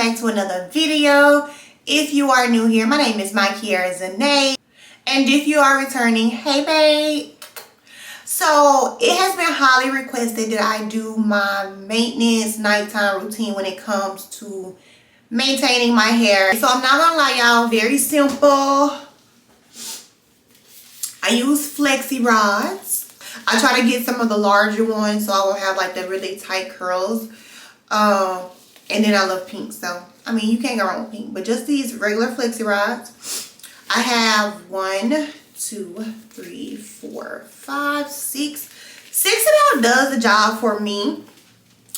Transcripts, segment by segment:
back to another video. If you are new here, my name is Kiara Zanae, and if you are returning, hey babe. So it has been highly requested that I do my maintenance nighttime routine when it comes to maintaining my hair. So I'm not gonna lie y'all, very simple. I use flexi rods. I try to get some of the larger ones so I won't have like the really tight curls. And then I love pink, so I mean you can't go wrong with pink. But just these regular flexi rods. I have 1, 2, 3, 4, 5, 6. 6 about does the job for me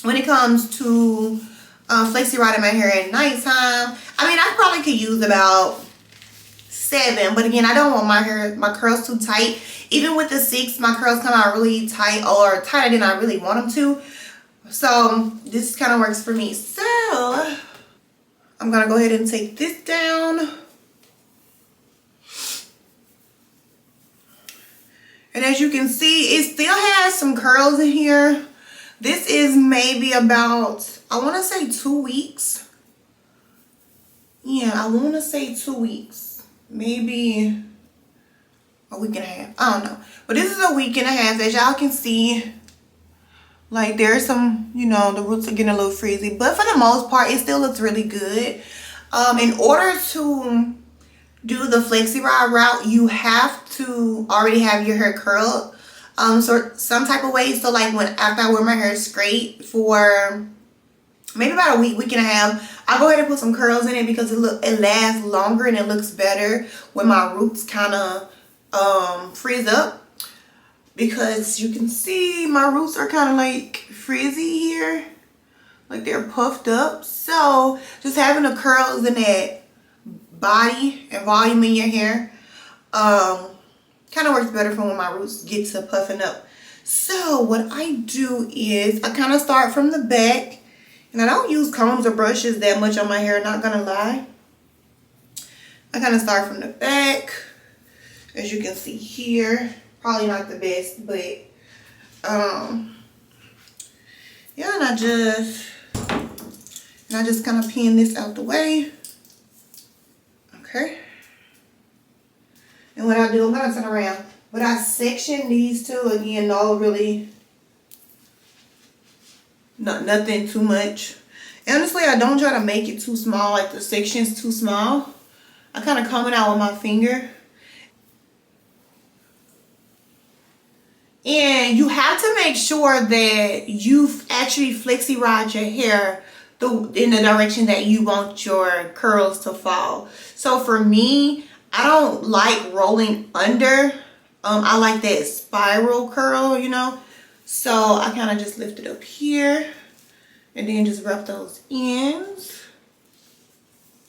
when it comes to flexi rod in my hair at nighttime. I mean I probably could use about 7, but again I don't want my curls too tight. Even with the 6, my curls come out really tight, or tighter than I really want them to. So this kind of works for me. So I'm gonna go ahead and take this down. And as you can see, it still has some curls in here. This is maybe about, I want to say 2 weeks. Yeah, I want to say 2 weeks. Maybe a week and a half. I don't know. But this is a week and a half. As y'all can see, like there's some, you know, the roots are getting a little frizzy. But for the most part, it still looks really good. In order to do the flexi rod route, you have to already have your hair curled some type of way. So like after I wear my hair straight for maybe about a week and a half, I'll go ahead and put some curls in it because it lasts longer and it looks better when my roots kind of frizz up. Because you can see my roots are kind of like frizzy here, like they're puffed up. So just having the curls in that body and volume in your hair kind of works better for when my roots get to puffing up. So what I do is I kind of start from the back, and I don't use combs or brushes that much on my hair, not gonna lie. I kind of start from the back, as you can see here. Probably not the best, but yeah, and I just kind of pin this out the way. Okay. And what I do, I'm gonna turn around, but I section these two again. No, really, nothing too much. Honestly, I don't try to make it too small, like the section's too small. I kind of comb it out with my finger. And you have to make sure that you've actually flexi rod your hair in the direction that you want your curls to fall. So for me, I don't like rolling under. I like that spiral curl, you know. So I kind of just lift it up here and then just wrap those ends.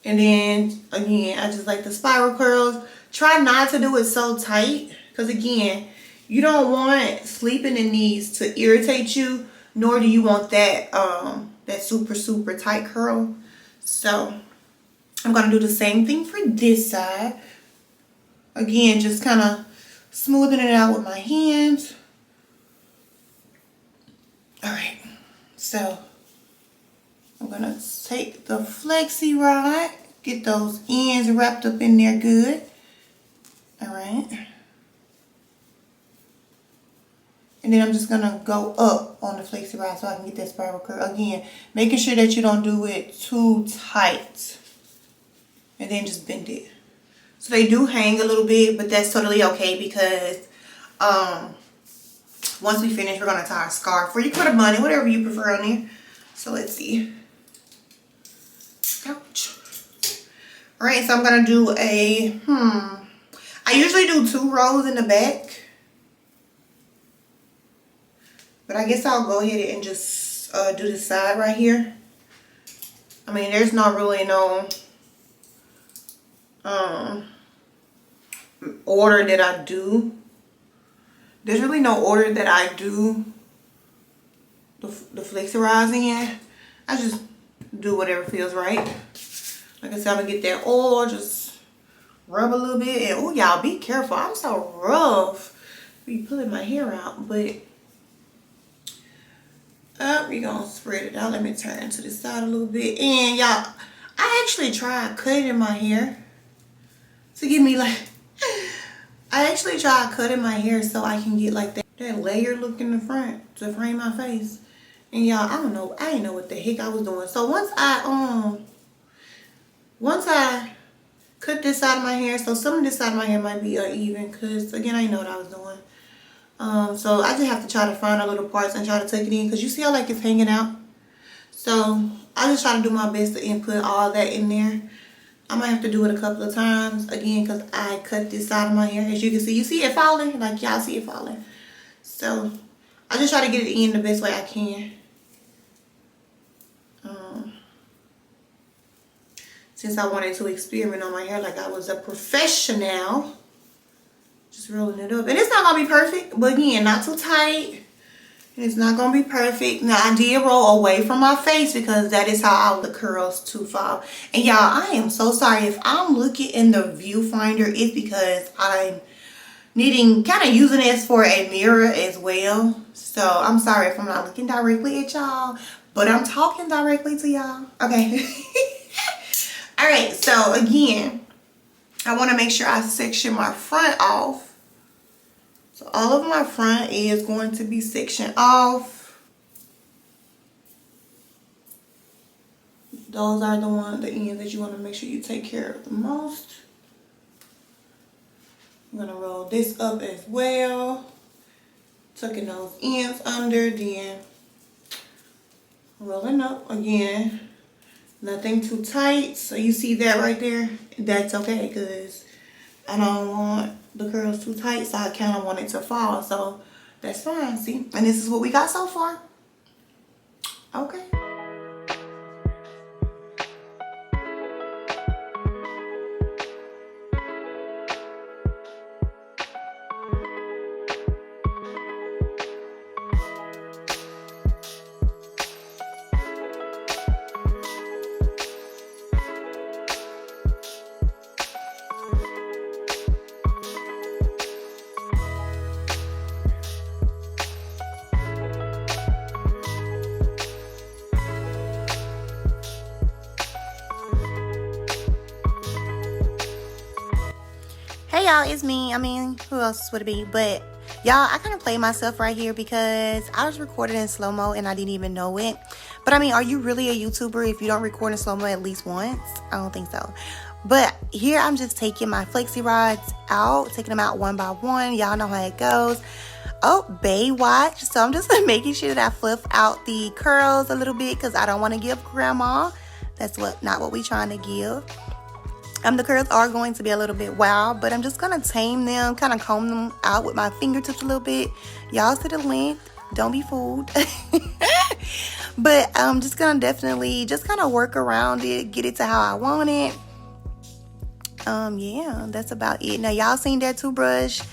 And then again, I just like the spiral curls. Try not to do it so tight, because again, you don't want sleeping in these to irritate you, nor do you want that that super tight curl. So I'm gonna do the same thing for this side. Again, just kind of smoothing it out with my hands. All right, so I'm gonna take the flexi rod, get those ends wrapped up in there good. All right. And then I'm just going to go up on the flexi rod so I can get that spiral curl. Again, making sure that you don't do it too tight. And then just bend it. So they do hang a little bit, but that's totally okay because once we finish, we're going to tie a scarf. Or you put a bunny, whatever you prefer on there. So let's see. Ouch. Alright, so I'm going to do I usually do 2 rows in the back. But I guess I'll go ahead and just do the side right here. I mean, there's not really no order that I do. There's really no order that I do the flexi rods in. I just do whatever feels right. Like I said, I'm going to get that oil, just rub a little bit. And oh, y'all, be careful. I'm so rough. Be pulling my hair out, but up. We're gonna spread it out. Let me turn to the side a little bit. And y'all, I actually tried cutting my hair to give me like, I actually tried cutting my hair so I can get like that layer look in the front to frame my face. And y'all, I don't know, I didn't know what the heck I was doing. So once I cut this side of my hair, so some of this side of my hair might be uneven because again, I didn't know what I was doing. So I just have to try to find our little parts and try to tuck it in because you see how like it's hanging out. So I just try to do my best to input all that in there. I might have to do it a couple of times again because I cut this side of my hair. As you can see, you see it falling, like y'all see it falling. So I just try to get it in the best way I can. Since I wanted to experiment on my hair like I was a professional. Just rolling it up. And it's not going to be perfect, but again, not too tight. It's not going to be perfect. Now, I did roll away from my face because that is how I want the curls to fall. And y'all, I am so sorry. If I'm looking in the viewfinder, it's because I'm kind of using this for a mirror as well. So, I'm sorry if I'm not looking directly at y'all, but I'm talking directly to y'all. Okay. Alright, so again, I want to make sure I section my front off. So all of my front is going to be sectioned off. Those are the ends that you want to make sure you take care of the most. I'm going to roll this up as well. Tucking those ends under, then rolling up again. Nothing too tight. So you see that right there? That's okay because I don't want the curls too tight, so I kind of want it to fall. So that's fine, see? And this is what we got so far. Okay. Hey y'all, it's me. I mean, who else would it be? But y'all, I kind of played myself right here because I was recording in slow-mo and I didn't even know it. But I mean, are you really a YouTuber if you don't record in slow-mo at least once? I don't think so. But here I'm just taking my flexi rods out, taking them out one by one. Y'all know how it goes. Oh, Bay watch. So I'm just making sure that I fluff out the curls a little bit because I don't want to give grandma. That's not what we're trying to give. The curls are going to be a little bit wild, but I'm just going to tame them, kind of comb them out with my fingertips a little bit. Y'all see the length. Don't be fooled. But I'm just going to definitely just kind of work around it, get it to how I want it. Yeah, that's about it. Now, y'all seen that toothbrush.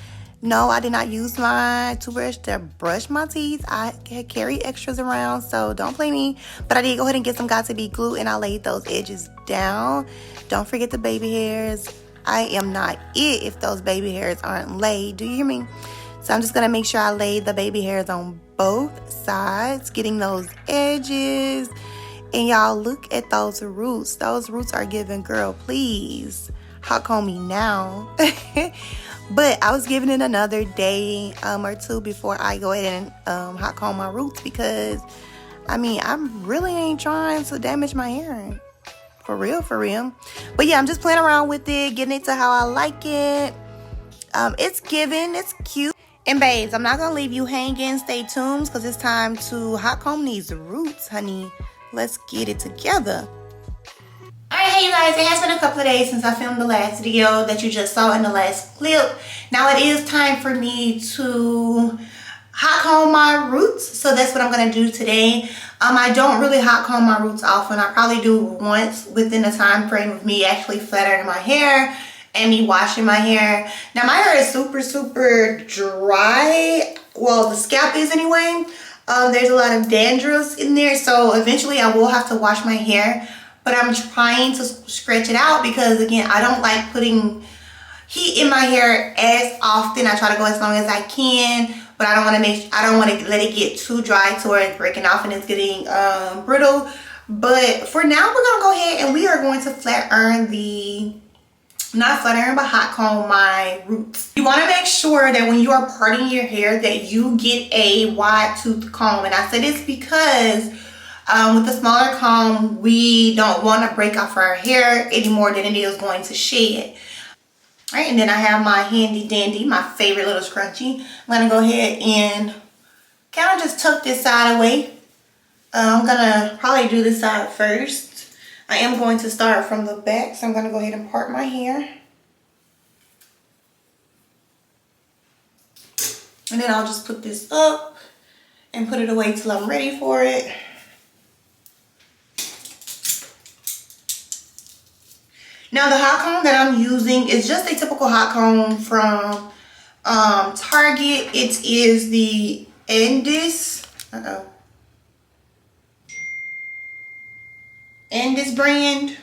No, I did not use my toothbrush to brush my teeth. I carry extras around, so don't play me. But I did go ahead and get some Got2b glue, and I laid those edges down. Don't forget the baby hairs. I am not it if those baby hairs aren't laid. Do you hear me? So I'm just going to make sure I lay the baby hairs on both sides, getting those edges. And y'all, look at those roots. Those roots are giving, girl, please, hot comb me now. But I was giving it another day or two before I go ahead and hot comb my roots because, I mean, I really ain't trying to damage my hair. For real, for real. But yeah, I'm just playing around with it, getting it to how I like it. It's giving, it's cute. And babes, I'm not going to leave you hanging. Stay tuned because it's time to hot comb these roots, honey. Let's get it together. Alright, hey you guys, it has been a couple of days since I filmed the last video that you just saw in the last clip. Now it is time for me to hot comb my roots, so that's what I'm going to do today. I don't really hot comb my roots often. I probably do once within the time frame of me actually flattering my hair and me washing my hair. Now my hair is super dry. Well, the scalp is anyway. There's a lot of dandruff in there, so eventually I will have to wash my hair. But I'm trying to stretch it out because, again, I don't like putting heat in my hair as often. I try to go as long as I can, but I don't want to let it get too dry to where it's breaking off and it's getting brittle. But for now, we're gonna go ahead and we are going to flat iron not flat iron, but hot comb my roots. You want to make sure that when you are parting your hair that you get a wide tooth comb. And I say this because with the smaller comb, we don't want to break off our hair any more than it is going to shed. All right, and then I have my handy dandy, my favorite little scrunchie. I'm gonna go ahead and kind of just tuck this side away. I'm gonna probably do this side first. I am going to start from the back, so I'm going to go ahead and part my hair. And then I'll just put this up and put it away till I'm ready for it. Now the hot comb that I'm using is just a typical hot comb from Target. It is the Endis. Endis brand.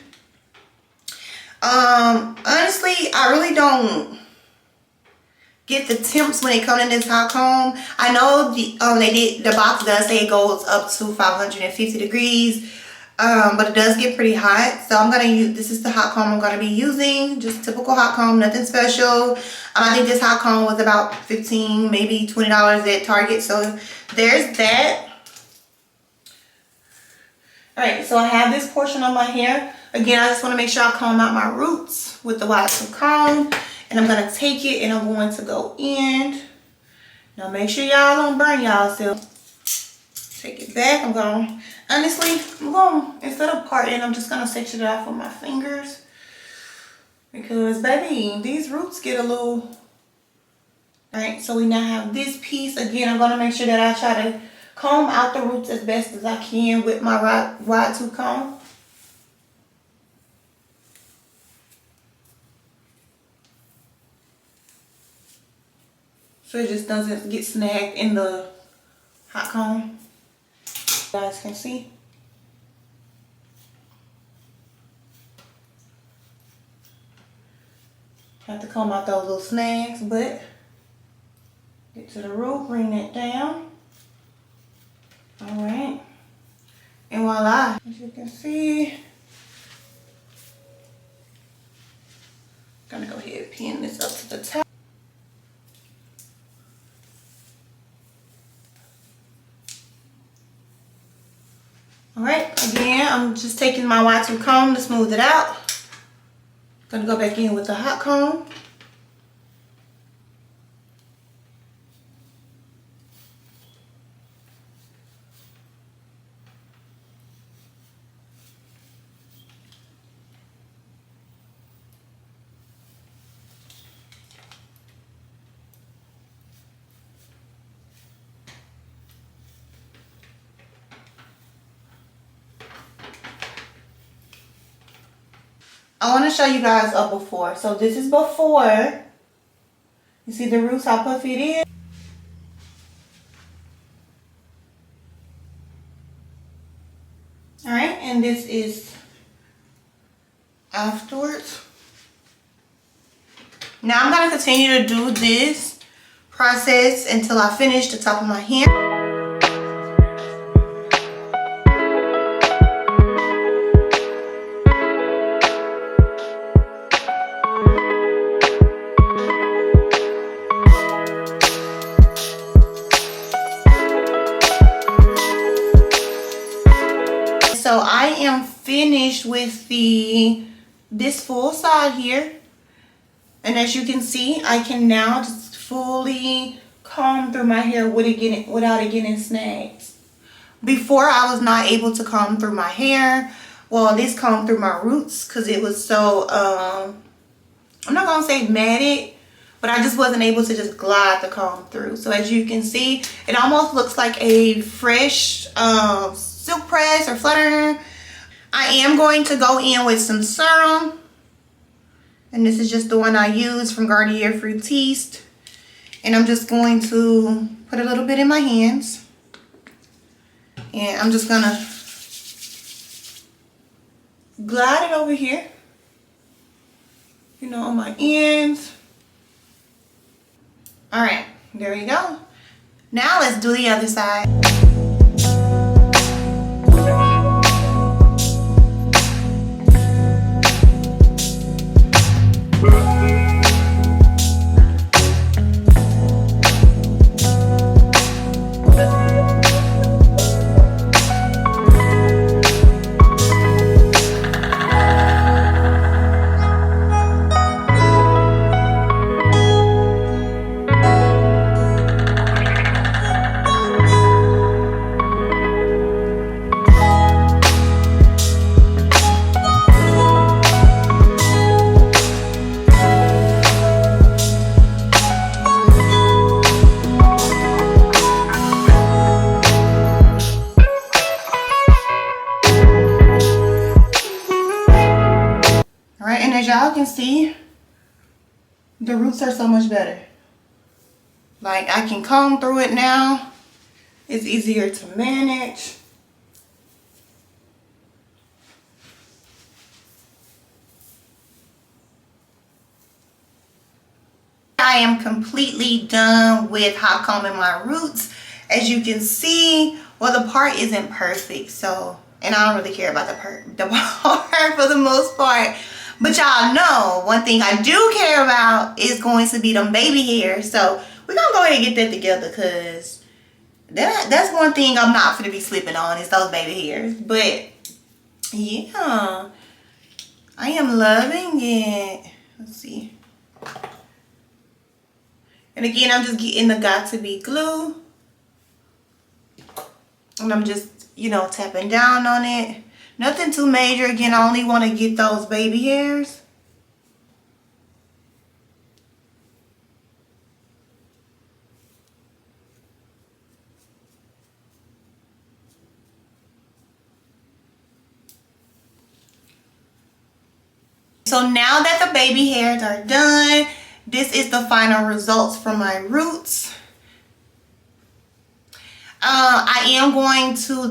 Honestly, I really don't get the temps when it comes in this hot comb. I know the box does say it goes up to 550 degrees, but it does get pretty hot. So I'm gonna use, this is the hot comb I'm gonna be using, just typical hot comb, nothing special. I think this hot comb was about $15, maybe $20 at Target. So there's that. Alright, so I have this portion of my hair. Again, I just want to make sure I comb out my roots with the wide tooth comb. And I'm going to take it and I'm going to go in. Now make sure y'all don't burn y'allself. Take it back. Honestly, instead of parting, I'm just going to section it off with my fingers. Because, baby, these roots get a little... Alright, so we now have this piece. Again, I'm going to make sure that I try to comb out the roots as best as I can with my wide tooth comb. So it just doesn't get snagged in the hot comb. You guys can see. Have to comb out those little snags, but get to the root, bring that down. Alright, and voila, as you can see, I'm gonna go ahead and pin this up to the top. Alright, again, I'm just taking my wide tooth comb to smooth it out. Gonna go back in with the hot comb. I want to show you guys a before. So this is before. You see the roots, how puffy it is? Alright, and this is afterwards. Now I'm going to continue to do this process until I finish the top of my hair. So I am finished with this full side here, and as you can see, I can now just fully comb through my hair without it getting snags. Before, I was not able to comb through my hair, well, at least comb through my roots, because it was so I'm not gonna say matted, but I just wasn't able to just glide the comb through. So as you can see, it almost looks like a fresh silk press or flat iron. I am going to go in with some serum, and this is just the one I use from Garnier Fructis, and I'm just going to put a little bit in my hands, and I'm just gonna glide it over here, you know, on my ends. All right, there we go. Now let's do the other side. Alright, and as y'all can see, the roots are so much better. Like, I can comb through it now. It's easier to manage. I am completely done with hot combing my roots. As you can see, well, the part isn't perfect, so, and I don't really care about the part for the most part. But y'all know, one thing I do care about is going to be them baby hairs. So we're gonna go ahead and get that together, because that's one thing I'm not gonna be slipping on, is those baby hairs. But yeah, I am loving it. Let's see. And again, I'm just getting the Got To Be glue. And I'm just, you know, tapping down on it. Nothing too major. Again, I only want to get those baby hairs. So now that the baby hairs are done, this is the final results from my roots.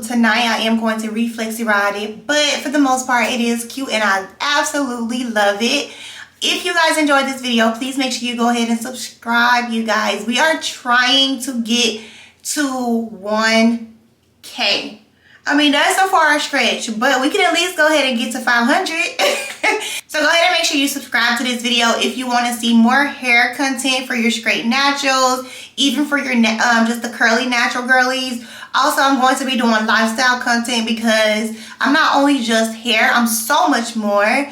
Tonight I am going to reflexi ride it, but for the most part it is cute and I absolutely love it. If you guys enjoyed this video, please make sure you go ahead and subscribe, you guys. We are trying to get to 1K. I mean, that's a far stretch, but we can at least go ahead and get to 500. So go ahead and make sure you subscribe to this video if you want to see more hair content for your straight naturals, even for your just the curly natural girlies. Also, I'm going to be doing lifestyle content because I'm not only just hair, I'm so much more.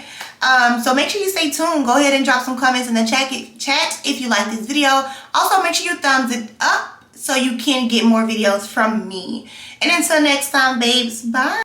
So make sure you stay tuned. Go ahead and drop some comments in the chat if you like this video. Also, make sure you thumbs it up so you can get more videos from me. And until next time, babes, bye.